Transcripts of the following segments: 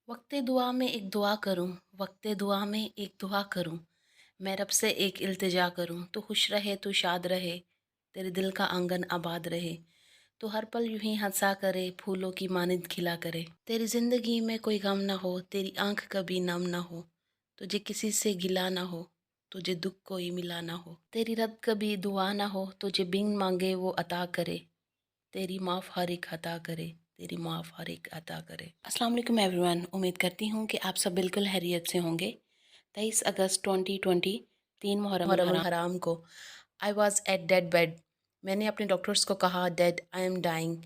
वक़्ते दुआ में एक दुआ करूँ, वक़्ते दुआ में एक दुआ करूँ, मैं रब से एक इल्तिजा करूँ, तू खुश रहे, तू शाद रहे, तेरे दिल का आंगन आबाद रहे, तू हर पल यूँ ही हँसा करे, फूलों की मानिंद खिला करे। तेरी ज़िंदगी में कोई गम ना हो, तेरी आँख कभी नम ना हो, तुझे किसी से गिला ना हो, तुझे दुःख कोई मिला ना हो। तेरी रब कभी दुआ ना हो, तुझे बिन माँगे वो अता करे, तेरी माफ़ हर एक अता करे, तेरी माफ़ हर एक अता करे। अस्सलाम वालेकुम एवरीवन, उम्मीद करती हूँ कि आप सब बिल्कुल खैरियत से होंगे। 23 अगस्त 2020 3 मुहर्रम हराम को I was at dead bed. मैंने अपने डॉक्टर्स को कहा dead I am dying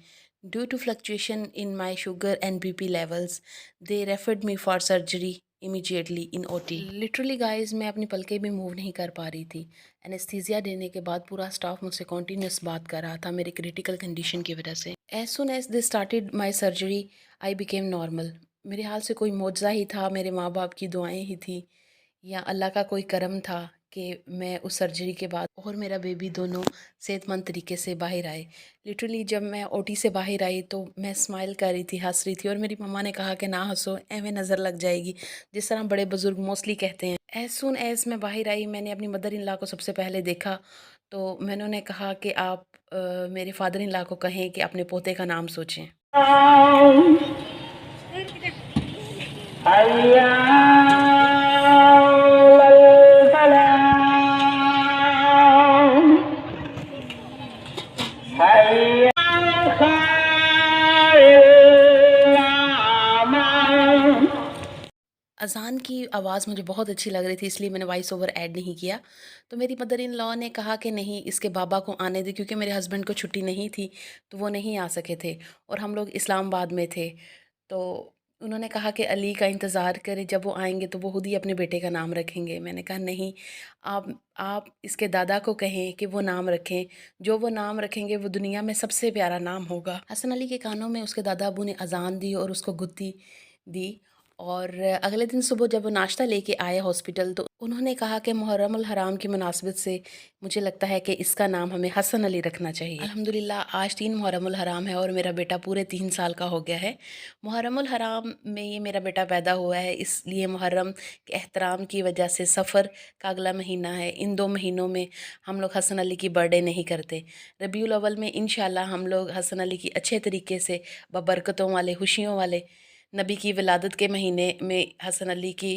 due to fluctuation in my sugar and BP levels. They referred me for surgery immediately in OT. Literally guys मैं अपनी पलकें भी मूव नहीं कर पा रही थी। एनेस्थीसिया देने के बाद पूरा स्टाफ मुझसे कॉन्टीन्यूस बात कर रहा था मेरी क्रिटिकल कंडीशन की वजह से। As soon as they started my surgery I became normal. मेरे हाल से कोई मौजज़ा ही था, मेरे माँ बाप की दुआएं ही थी या अल्लाह का कोई करम था कि मैं उस सर्जरी के बाद और मेरा बेबी दोनों सेहतमंद तरीके से बाहर आए। लिटरली जब मैं ओटी से बाहर आई तो मैं स्माइल कर रही थी, हंस रही थी और मेरी मम्मा ने कहा कि ना हंसो, एवें नज़र लग जाएगी, जिस तरह बड़े बुज़ुर्ग मोस्टली कहते हैं। एज सुन एज मैं बाहर आई मैंने अपनी मदर इन लॉ को सबसे पहले देखा तो मैंने उन्हें कहा कि आप मेरे फादर इन लॉ को कहें कि अपने पोते का नाम सोचें। अज़ान की आवाज़ मुझे बहुत अच्छी लग रही थी इसलिए मैंने वॉइस ओवर ऐड नहीं किया। तो मेरी मदर इन लॉ ने कहा कि नहीं इसके बाबा को आने दे, क्योंकि मेरे हस्बैंड को छुट्टी नहीं थी तो वो नहीं आ सके थे और हम लोग इस्लामाबाद में थे। तो उन्होंने कहा कि अली का इंतज़ार करें, जब वो आएंगे तो वो खुद ही अपने बेटे का नाम रखेंगे। मैंने कहा नहीं, आप इसके दादा को कहें कि वो नाम रखें, जो वो नाम रखेंगे वो दुनिया में सबसे प्यारा नाम होगा। हसन अली के कानों में उसके दादा अबू ने अज़ान दी और उसको गुत्ती दी। और अगले दिन सुबह जब वो नाश्ता लेके आए हॉस्पिटल तो उन्होंने कहा कि मुहर्रमुल हराम की मुनासिबत से मुझे लगता है कि इसका नाम हमें हसन अली रखना चाहिए। अल्हम्दुलिल्लाह आज 3 मुहर्रमुल हराम है और मेरा बेटा पूरे 3 साल का हो गया है। मुहर्रमुल हराम में ये मेरा बेटा पैदा हुआ है, इसलिए मुहर्रम के एहतराम की वजह से सफ़र का अगला महीना है। इन 2 महीनों में हम लोग हसन अली की बर्थडे नहीं करते। रबीउल अव्वल में इंशाल्लाह हम लोग हसन अली की अच्छे तरीके से बबरकतों वाले, खुशियों वाले, नबी की विलादत के महीने में हसन अली की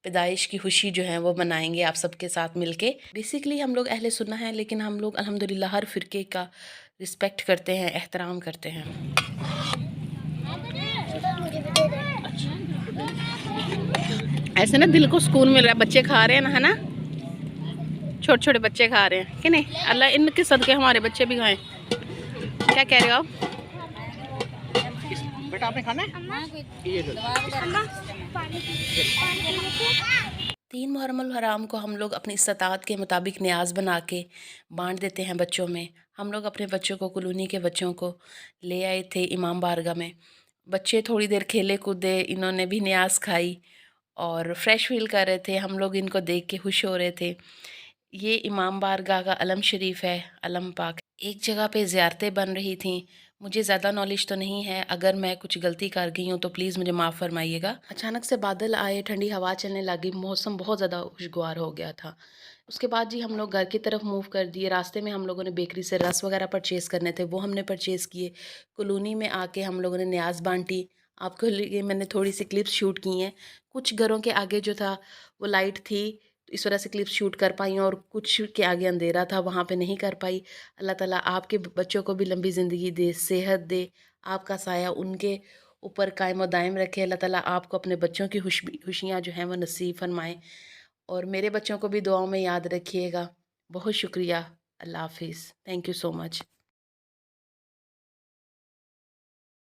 पैदाइश की खुशी जो है वो मनाएंगे आप सबके साथ मिलके। बेसिकली हम लोग अहले सुन्ना हैं, लेकिन हम लोग अल्हम्दुलिल्लाह हर फ़िरके का रिस्पेक्ट करते हैं, एहतराम करते हैं। ऐसे ना दिल को सुकून मिल रहा है, बच्चे खा रहे हैं ना, है ना, छोटे छोटे बच्चे खा रहे हैं कि नहीं। अल्लाह इनके सदके हमारे बच्चे भी खाएं। क्या कह रहे हो आप? बेटा आपने खाना है? ये लो। 3 मुहर्रमुल हराम को हम लोग अपनी इस्तात के मुताबिक न्याज बना के बांट देते हैं बच्चों में। हम लोग अपने बच्चों को, कॉलोनी के बच्चों को ले आए थे इमाम बारगाह में। बच्चे थोड़ी देर खेले कूदे, इन्होंने भी न्याज खाई और फ्रेश फील कर रहे थे। हम लोग इनको देख के खुश हो रहे थे। ये इमाम बारगाह का अलम शरीफ है, अलम पाक। एक जगह पे ज़ियारतें बन रही थीं। मुझे ज़्यादा नॉलेज तो नहीं है, अगर मैं कुछ गलती कर गई हूँ तो प्लीज़ मुझे माफ़ फरमाइएगा। अचानक से बादल आए, ठंडी हवा चलने लगी, मौसम बहुत ज़्यादा खुशगवार हो गया था। उसके बाद जी हम लोग घर की तरफ मूव कर दिए। रास्ते में हम लोगों ने बेकरी से रस वगैरह परचेज़ करने थे, वो हमने परचेज़ किए। कॉलोनी में आके हम लोगों ने न्याज़ बांटी। आपके लिए मैंने थोड़ी सी क्लिप्स शूट की हैं। कुछ घरों के आगे जो था वो लाइट थी, तो इस वजह से क्लिप शूट कर पाई, और कुछ के आगे अंधेरा था, वहाँ पे नहीं कर पाई। अल्लाह ताला आपके बच्चों को भी लंबी ज़िंदगी दे, सेहत दे, आपका साया उनके ऊपर कायम और दायम रखे। अल्लाह ताला आपको अपने बच्चों की खुशियाँ जो हैं वो नसीब फरमाएँ, और मेरे बच्चों को भी दुआओं में याद रखिएगा। बहुत शुक्रिया। अल्लाह हाफिज़। Thank you so much.